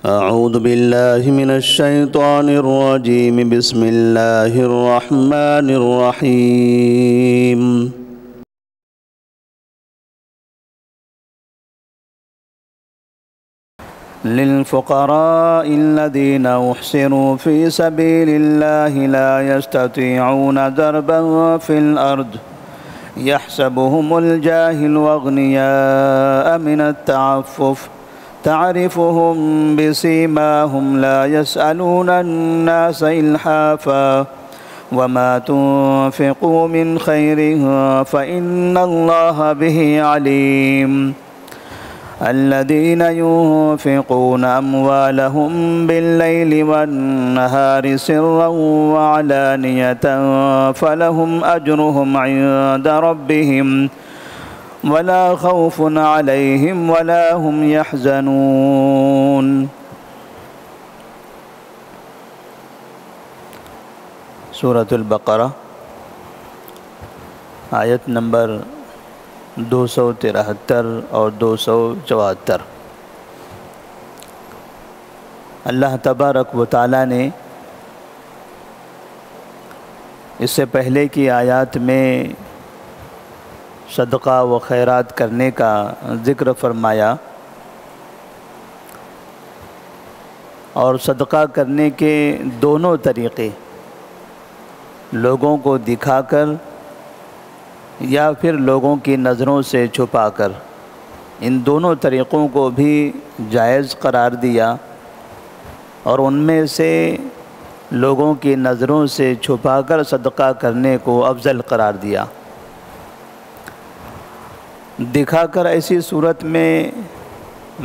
أعوذ بالله من الشيطان الرجيم. بسم الله الرحمن الرحيم. للفقراء الذين أحصروا في سبيل الله لا يستطيعون ضربا في الأرض يحسبهم الجاهل أغنياء من التعفف تعرفهم بسيماهم لا يسألون الناس إلحافا وما تنفقوا من خير فإن الله به عليم. الذين ينفقون أموالهم بالليل والنهار سرا وعلانية فلهم أجرهم عند ربهم ولا خوف عليهم ولا هم يحزنون. سورة البقرہ آیت نمبر 273 اور 274. اللہ تبارک و تعالیٰ نے اس سے پہلے کی آیات میں صدقہ و خیرات کرنے کا ذکر فرمایا اور صدقہ کرنے کے دونوں طریقے، لوگوں کو دکھا کر یا پھر لوگوں کی نظروں سے چھپا کر، ان دونوں طریقوں کو بھی جائز قرار دیا اور ان میں سے لوگوں کی نظروں سے چھپا کر صدقہ کرنے کو افضل قرار دیا. دکھا کر ایسی صورت میں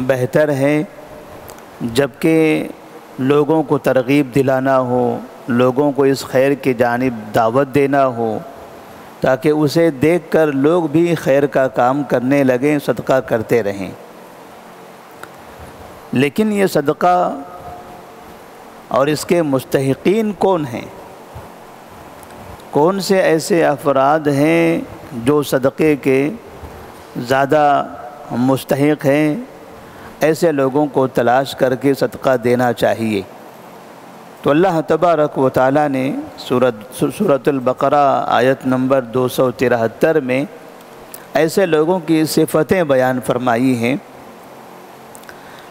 بہتر ہے جبکہ لوگوں کو ترغیب دلانا ہو، لوگوں کو اس خیر کی جانب دعوت دینا ہو تاکہ اسے دیکھ کر لوگ بھی خیر کا کام کرنے لگیں، صدقہ کرتے رہیں. لیکن یہ صدقہ اور اس کے مستحقین کون ہیں؟ کون سے ایسے افراد ہیں جو صدقے کے زیادہ مستحق ہیں؟ ایسے لوگوں کو تلاش کر کے صدقہ دینا چاہیے. تو اللہ تبارک و تعالیٰ نے سورۃ البقرہ آیت نمبر 273 میں ایسے لوگوں کی صفتیں بیان فرمائی ہیں.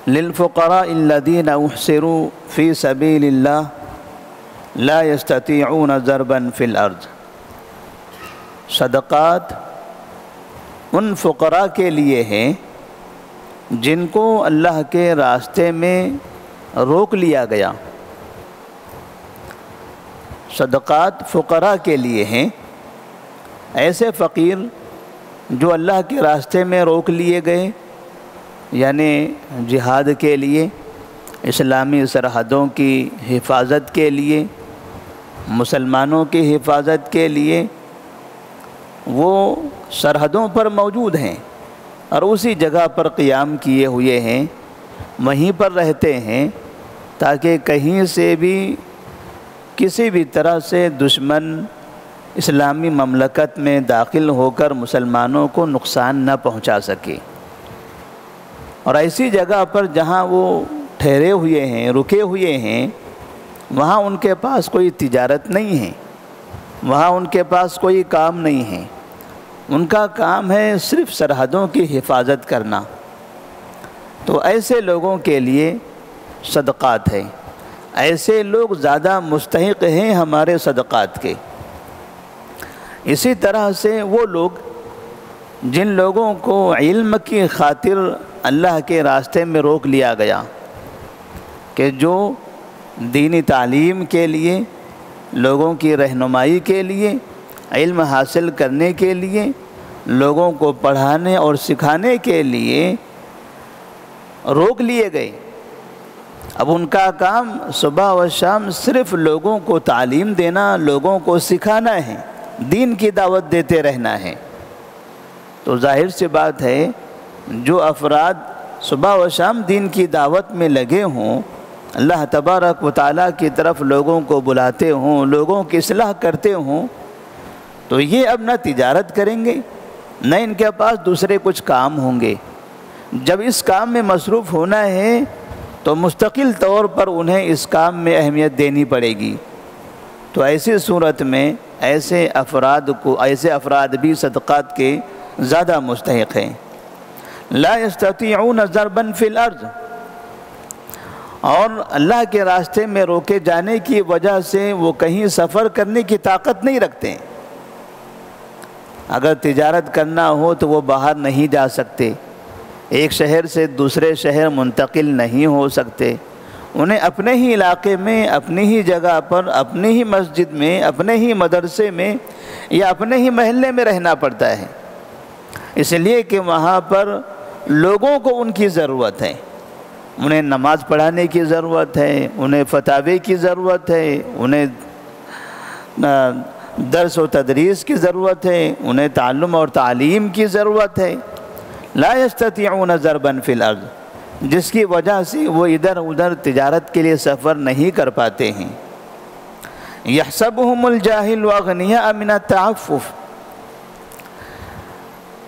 للفقراء الذین احصروا فی سبیل اللہ لا یستطیعون ضربا فی الارض. صدقات ان فقراء کے لیے ہیں جن کو اللہ کے راستے میں روک لیا گیا. صدقات فقراء کے لیے ہیں، ایسے فقیر جو اللہ کے راستے میں روک لیے گئے، یعنی جہاد کے لیے، اسلامی سرحدوں کی حفاظت کے لیے، مسلمانوں کی حفاظت کے لیے وہ سرحدوں پر موجود ہیں اور اسی جگہ پر قیام کیے ہوئے ہیں، وہیں پر رہتے ہیں تاکہ کہیں سے بھی کسی بھی طرح سے دشمن اسلامی مملکت میں داخل ہو کر مسلمانوں کو نقصان نہ پہنچا سکے. اور ایسی جگہ پر جہاں وہ ٹھہرے ہوئے ہیں، رکے ہوئے ہیں، وہاں ان کے پاس کوئی تجارت نہیں ہے، وہاں ان کے پاس کوئی کام نہیں ہے. ان کا کام ہے صرف سرحدوں کی حفاظت کرنا. تو ایسے لوگوں کے لیے صدقات ہیں. ایسے لوگ زیادہ مستحق ہیں ہمارے صدقات کے. اسی طرح سے وہ لوگ جن لوگوں کو علم کی خاطر اللہ کے راستے میں روک لیا گیا، کہ جو دینی تعلیم کے لیے، لوگوں کی رہنمائی کے لیے، علم حاصل کرنے کے لیے، لوگوں کو پڑھانے اور سکھانے کے لیے روک لیے گئے. اب ان کا کام صبح و شام صرف لوگوں کو تعلیم دینا، لوگوں کو سکھانا ہے، دین کی دعوت دیتے رہنا ہے. تو ظاہر سی بات ہے جو افراد صبح و شام دین کی دعوت میں لگے ہوں، اللہ تبارک و تعالیٰ کی طرف لوگوں کو بلاتے ہوں، لوگوں کی اصلاح کرتے ہوں، تو یہ اب نہ تجارت کریں گے، نہ ان کے پاس دوسرے کچھ کام ہوں گے. جب اس کام میں مصروف ہونا ہے تو مستقل طور پر انہیں اس کام میں اہمیت دینی پڑے گی۔ تو ایسی صورت میں ایسے افراد بھی صدقات کے زیادہ مستحق ہیں۔ لا یستطیعون ضربا فی الارض، اور اللہ کے راستے میں روکے جانے کی وجہ سے وہ کہیں سفر کرنے کی طاقت نہیں رکھتے۔ اگر تجارت کرنا ہو تو وہ باہر نہیں جا سکتے، ایک شہر سے دوسرے شہر منتقل نہیں ہو سکتے، انہیں اپنے ہی علاقے میں، اپنی ہی جگہ پر، اپنی ہی مسجد میں، اپنے ہی مدرسے میں یا اپنے ہی محلے میں رہنا پڑتا ہے، اس لیے کہ وہاں پر لوگوں کو ان کی ضرورت ہے، انہیں نماز پڑھانے کی ضرورت ہے، انہیں فتاوی کی ضرورت ہے، انہیں درس و تدریس کی ضرورت ہے، انہیں تعلم اور تعلیم کی ضرورت ہے۔ لا یستطیعون ضربا فی الارض، جس کی وجہ سے وہ ادھر ادھر تجارت کے لیے سفر نہیں کر پاتے ہیں۔ یحسبہم الجاہل اغنیاء من التعفف،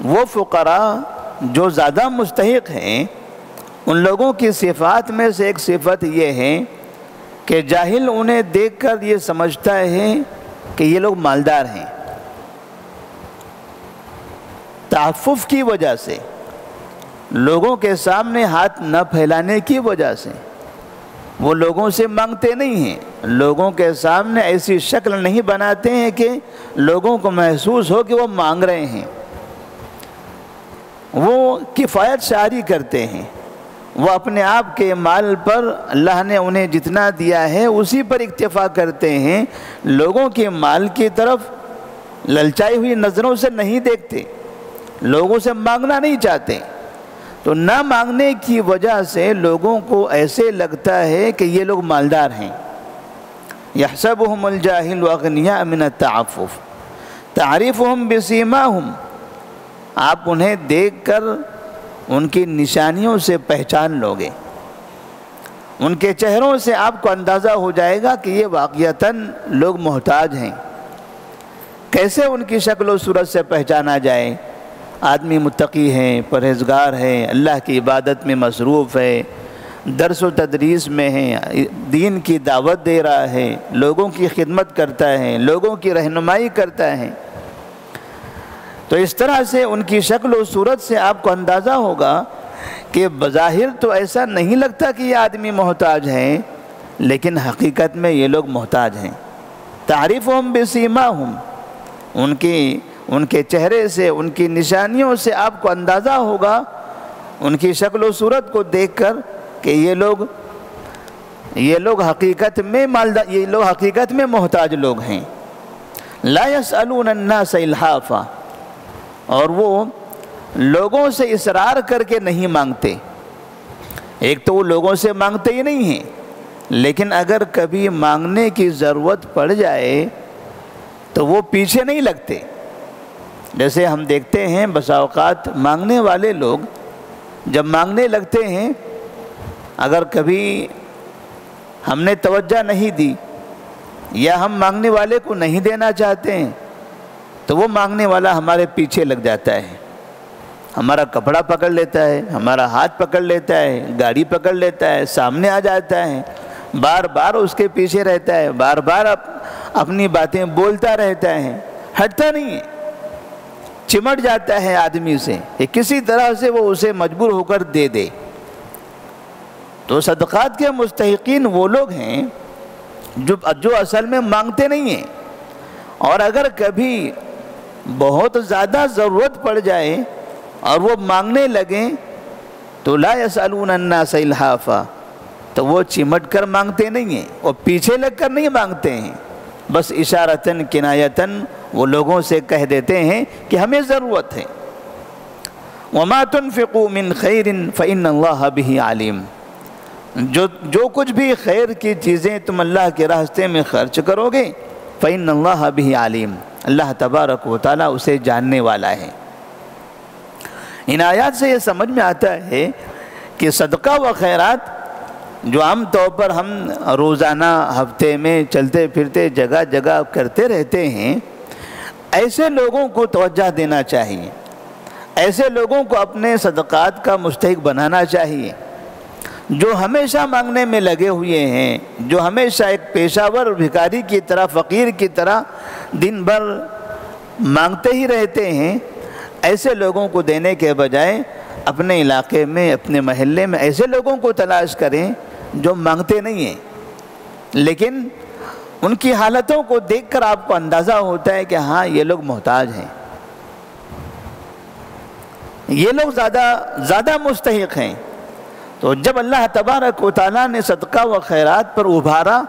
وہ فقراء جو زیادہ مستحق ہیں ان لوگوں کی صفات میں سے ایک صفت یہ ہے کہ جاہل انہیں دیکھ کر یہ سمجھتا ہے کہ یہ لوگ مالدار ہیں، تعفف کی وجہ سے، لوگوں کے سامنے ہاتھ نہ پھیلانے کی وجہ سے وہ لوگوں سے مانگتے نہیں ہیں، لوگوں کے سامنے ایسی شکل نہیں بناتے ہیں کہ لوگوں کو محسوس ہو کہ وہ مانگ رہے ہیں، وہ کفایت شعاری کرتے ہیں، وہ اپنے آپ کے مال پر اللہ نے انہیں جتنا دیا ہے اسی پر اکتفا کرتے ہیں، لوگوں کے مال کی طرف للچائی ہوئی نظروں سے نہیں دیکھتے، لوگوں سے مانگنا نہیں چاہتے۔ تو نہ مانگنے کی وجہ سے لوگوں کو ایسے لگتا ہے کہ یہ لوگ مالدار ہیں۔ یحسبہم الجاہل اغنیاء من التعفف تعریفہم بسیماہم، آپ انہیں دیکھ کر ان کی نشانیوں سے پہچان لوگے، ان کے چہروں سے آپ کو اندازہ ہو جائے گا کہ یہ واقعتاً لوگ محتاج ہیں۔ کیسے ان کی شکل و صورت سے پہچانا جائے؟ آدمی متقی ہے، پرہیزگار ہے، اللہ کی عبادت میں مصروف ہے، درس و تدریس میں ہے، دین کی دعوت دے رہا ہے، لوگوں کی خدمت کرتا ہے، لوگوں کی رہنمائی کرتا ہے، تو اس طرح سے ان کی شکل و صورت سے آپ کو اندازہ ہوگا کہ بظاہر تو ایسا نہیں لگتا کہ یہ آدمی محتاج ہیں، لیکن حقیقت میں یہ لوگ محتاج ہیں۔ تعریفہم بسیماہم، ان کے چہرے سے، ان کی نشانیوں سے آپ کو اندازہ ہوگا، ان کی شکل و صورت کو دیکھ کر کہ یہ لوگ حقیقت میں محتاج لوگ ہیں۔ لا يسألون الناس الحافا، اور وہ لوگوں سے اصرار کر کے نہیں مانگتے۔ ایک تو وہ لوگوں سے مانگتے ہی نہیں ہیں، لیکن اگر کبھی مانگنے کی ضرورت پڑ جائے تو وہ پیچھے نہیں لگتے۔ جیسے ہم دیکھتے ہیں بسا اوقات مانگنے والے لوگ جب مانگنے لگتے ہیں، اگر کبھی ہم نے توجہ نہیں دی یا ہم مانگنے والے کو نہیں دینا چاہتے ہیں تو وہ مانگنے والا ہمارے پیچھے لگ جاتا ہے، ہمارا کپڑا پکڑ لیتا ہے، ہمارا ہاتھ پکڑ لیتا ہے، گاڑی پکڑ لیتا ہے، سامنے آ جاتا ہے، بار بار اس کے پیچھے رہتا ہے، بار بار اپنی باتیں بولتا رہتا ہے، ہٹتا نہیں ہے، چمٹ جاتا ہے آدمی سے کہ کسی طرح سے وہ اسے مجبور ہو کر دے دے۔ تو صدقات کے مستحقین وہ لوگ ہیں جو اصل میں مانگتے نہیں ہیں، اور اگر کبھی بہت زیادہ ضرورت پڑ جائے اور وہ مانگنے لگیں تو لا يسألون الناس الحافا، تو وہ چمٹ کر مانگتے نہیں ہیں، وہ پیچھے لگ کر نہیں مانگتے ہیں، بس اشارتاً کنایتاً وہ لوگوں سے کہہ دیتے ہیں کہ ہمیں ضرورت ہے۔ وما تنفقوا من خیر فإن اللہ بہ علیم، جو کچھ بھی خیر کی چیزیں تم اللہ کے راستے میں خرچ کرو گے فإن اللہ بہ علیم، اللہ تبارک و تعالیٰ اسے جاننے والا ہے۔ ان آیات سے یہ سمجھ میں آتا ہے کہ صدقہ و خیرات جو عام طور پر ہم روزانہ ہفتے میں چلتے پھرتے جگہ جگہ کرتے رہتے ہیں، ایسے لوگوں کو توجہ دینا چاہیے، ایسے لوگوں کو اپنے صدقات کا مستحق بنانا چاہیے، جو ہمیشہ مانگنے میں لگے ہوئے ہیں، جو ہمیشہ ایک پیشہ ور بھکاری کی طرح، فقیر کی طرح دن بھر مانگتے ہی رہتے ہیں، ایسے لوگوں کو دینے کے بجائے اپنے علاقے میں، اپنے محلے میں ایسے لوگوں کو تلاش کریں جو مانگتے نہیں ہیں، لیکن ان کی حالتوں کو دیکھ کر آپ کو اندازہ ہوتا ہے کہ ہاں یہ لوگ محتاج ہیں، یہ لوگ زیادہ مستحق ہیں۔ تو جب اللہ تبارک و تعالیٰ نے صدقہ و خیرات پر ابھارا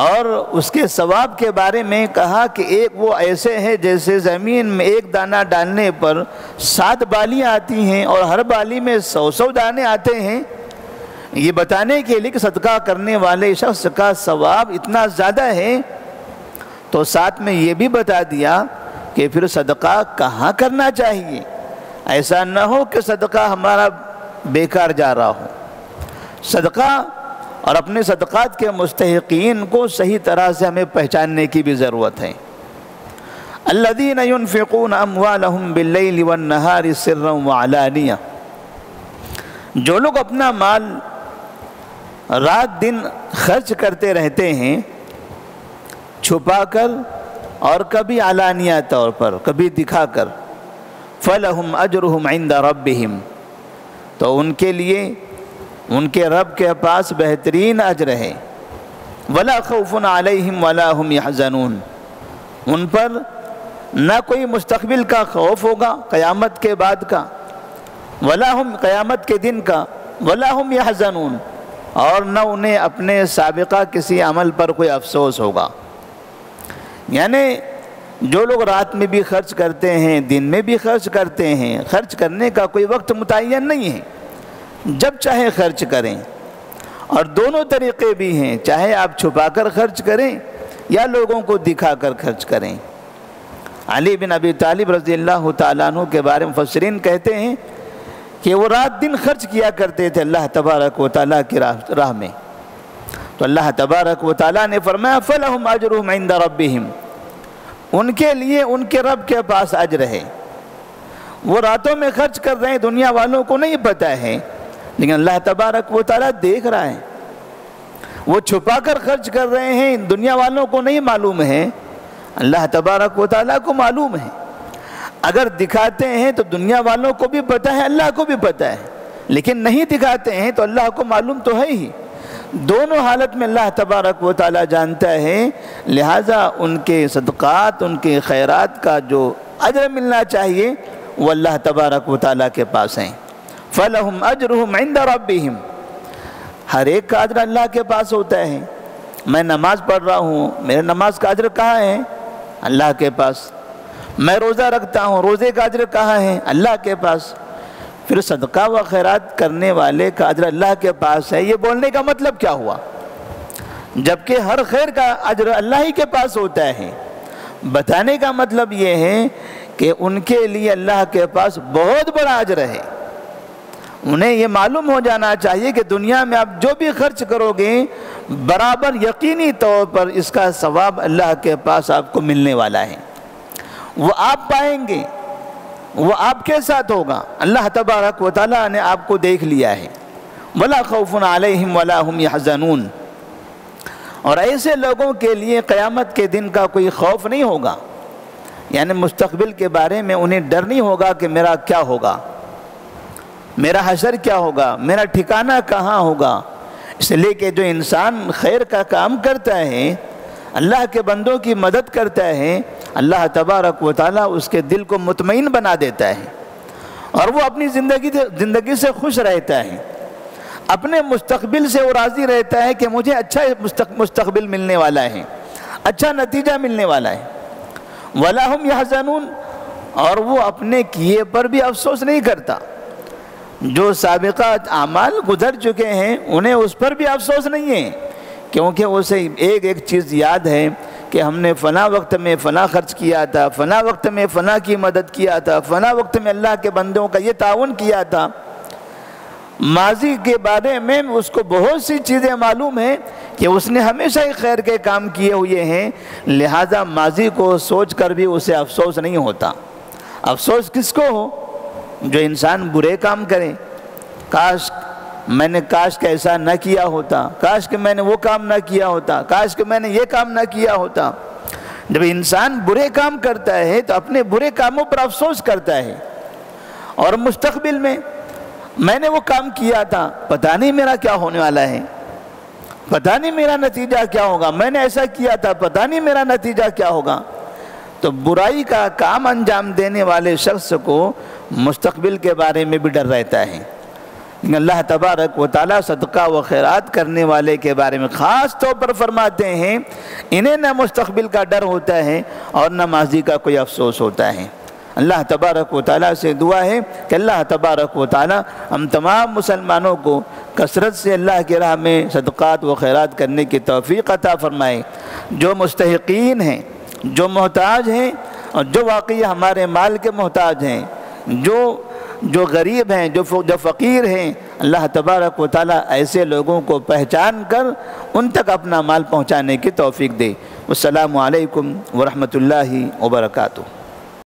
اور اس کے ثواب کے بارے میں کہا کہ ایک وہ ایسے ہیں جیسے زمین میں ایک دانہ ڈالنے پر 7 بالیاں آتی ہیں اور ہر بالی میں 100 دانے آتے ہیں، یہ بتانے کے لیے کہ صدقہ کرنے والے شخص کا ثواب اتنا زیادہ ہے، تو ساتھ میں یہ بھی بتا دیا کہ پھر صدقہ کہاں کرنا چاہیے، ایسا نہ ہو کہ صدقہ ہمارا بیکار جا رہا ہو۔ صدقہ اور اپنے صدقات کے مستحقین کو صحیح طرح سے ہمیں پہچاننے کی بھی ضرورت ہے۔ الذین ينفقون اموالهم باللیل والنہار سرا وعلانیہ، جو لوگ اپنا مال رات دن خرچ کرتے رہتے ہیں، چھپا کر اور کبھی علانیہ طور پر، کبھی دکھا کر، فَلَهُمْ أَجْرُهُمْ عِنْدَ رَبِّهِمْ، تو ان کے لیے ان کے رب کے پاس بہترین اجر ہے۔ وَلَا خَوْفٌ عَلَيْهِمْ وَلَا هُمْ يَحْزَنُونَ، ان پر نہ کوئی مستقبل کا خوف ہوگا قیامت کے بعد کا، ولا ہم قیامت کے دن کا، ولا ہم يحزنون، اور نہ انہیں اپنے سابقہ کسی عمل پر کوئی افسوس ہوگا۔ یعنی جو لوگ رات میں بھی خرچ کرتے ہیں، دن میں بھی خرچ کرتے ہیں، خرچ کرنے کا کوئی وقت متعین نہیں ہے، جب چاہے خرچ کریں، اور دونوں طریقے بھی ہیں، چاہے آپ چھپا کر خرچ کریں یا لوگوں کو دکھا کر خرچ کریں۔ علی بن ابی طالب رضی اللہ تعالیٰ عنہ کے بارے میں مفسرین کہتے ہیں کہ وہ رات دن خرچ کیا کرتے تھے اللہ تبارک و تعالیٰ کی راہ میں، تو اللہ تبارک و تعالیٰ نے فرمایا فَلَهُمْ أَجْرُهُمْ عِنْدَ رَبِّهِمْ، ان کے لیے ان کے رب کے پاس اجر ہے۔ وہ راتوں میں خرچ کر رہے ہیں، دنیا والوں کو نہیں پتہ ہے، لیکن اللہ تبارک و تعالیٰ دیکھ رہا ہے۔ وہ چھپا کر خرچ کر رہے ہیں، دنیا والوں کو نہیں معلوم ہے، اللہ تبارک و تعالیٰ کو معلوم ہے۔ اگر دکھاتے ہیں تو دنیا والوں کو بھی پتہ ہے، اللہ کو بھی پتہ ہے، لیکن نہیں دکھاتے ہیں تو اللہ کو معلوم تو ہے ہی۔ دونوں حالت میں اللہ تبارک و تعالیٰ جانتا ہے، لہٰذا ان کے صدقات، ان کے خیرات کا جو اجر ملنا چاہیے وہ اللہ تبارک و تعالیٰ کے پاس ہیں۔ فَلَهُمْ أَجْرُهُمْ عِنْدَ رَبِّهِمْ، ہر ایک کا اجر اللہ کے پاس ہوتا ہے۔ میں نماز پڑھ رہا ہوں، میرے نماز کا اجر کہاں ہے؟ اللہ کے پاس۔ میں روزہ رکھتا ہوں، روزے کا اجر کہاں ہے؟ اللہ کے پاس۔ پھر صدقہ و خیرات کرنے والے کا اجر اللہ کے پاس ہے، یہ بولنے کا مطلب کیا ہوا؟ جبکہ ہر خیر کا اجر اللہ ہی کے پاس ہوتا ہے۔ بتانے کا مطلب یہ ہے کہ ان کے لیے اللہ کے پاس بہت بڑا اجر ہے۔ انہیں یہ معلوم ہو جانا چاہیے کہ دنیا میں آپ جو بھی خرچ کرو گے برابر یقینی طور پر اس کا ثواب اللہ کے پاس آپ کو ملنے والا ہے، وہ آپ پائیں گے، وہ آپ کے ساتھ ہوگا۔ اللہ تبارک و تعالیٰ نے آپ کو دیکھ لیا ہے۔ وَلَا خَوْفٌ عَلَيْهِمْ وَلَا هُمْ يَحْزَنُونَ، اور ایسے لوگوں کے لیے قیامت کے دن کا کوئی خوف نہیں ہوگا، یعنی مستقبل کے بارے میں انہیں ڈر نہیں ہوگا کہ میرا کیا ہوگا، میرا حشر کیا ہوگا، میرا ٹھکانہ کہاں ہوگا۔ اس لیے کہ جو انسان خیر کا کام کرتا ہے، اللہ کے بندوں کی مدد کرتا ہے، اللہ تبارک و تعالیٰ اس کے دل کو مطمئن بنا دیتا ہے، اور وہ اپنی زندگی سے خوش رہتا ہے، اپنے مستقبل سے وہ راضی رہتا ہے کہ مجھے اچھا مستقبل ملنے والا ہے، اچھا نتیجہ ملنے والا ہے۔ وَلَا هُمْ يَحْزَنُونَ، اور وہ اپنے کیے پر بھی افسوس نہیں کرتا۔ جو سابقہ اعمال گزر چکے ہیں انہیں اس پر بھی افسوس نہیں ہے، کیونکہ اسے ایک چیز یاد ہے کہ ہم نے فلاں وقت میں فلاں خرچ کیا تھا، فلاں وقت میں فلاں کی مدد کیا تھا، فلاں وقت میں اللہ کے بندوں کا یہ تعاون کیا تھا۔ ماضی کے بارے میں اس کو بہت سی چیزیں معلوم ہیں کہ اس نے ہمیشہ ہی خیر کے کام کیے ہوئے ہیں، لہٰذا ماضی کو سوچ کر بھی اسے افسوس نہیں ہوتا۔ افسوس کس کو ہو؟ جو انسان برے کام کرے، کاش میں نے کاش کہ ایسا نہ کیا ہوتا، کاش کہ میں نے وہ کام نہ کیا ہوتا، کاش کہ میں نے یہ کام نہ کیا ہوتا۔ جب انسان برے کام کرتا ہے تو اپنے برے کاموں پر افسوس کرتا ہے، اور مستقبل میں نے وہ کام کیا تھا، پتہ نہیں میرا کیا ہونے والا ہے، پتہ نہیں میرا نتیجہ کیا ہوگا، میں نے ایسا کیا تھا، پتہ نہیں میرا نتیجہ کیا ہوگا۔ تو برائی کا کام انجام دینے والے شخص کو مستقبل کے بارے میں بھی ڈر رہتا ہے۔ اللہ تبارک و تعالیٰ صدقہ و خیرات کرنے والے کے بارے میں خاص طور پر فرماتے ہیں انہیں نہ مستقبل کا ڈر ہوتا ہے اور نہ ماضی کا کوئی افسوس ہوتا ہے۔ اللہ تبارک و تعالیٰ سے دعا ہے کہ اللہ تبارک و تعالیٰ ہم تمام مسلمانوں کو کثرت سے اللہ کی راہ میں صدقات و خیرات کرنے کی توفیق عطا فرمائے۔ جو مستحقین ہیں، جو محتاج ہیں، اور جو واقعی ہمارے مال کے محتاج ہیں، جو غریب ہیں، جو فقیر ہیں، اللہ تبارک و تعالیٰ ایسے لوگوں کو پہچان کر ان تک اپنا مال پہنچانے کی توفیق دے۔ السلام علیکم ورحمۃ اللہ وبرکاتہ۔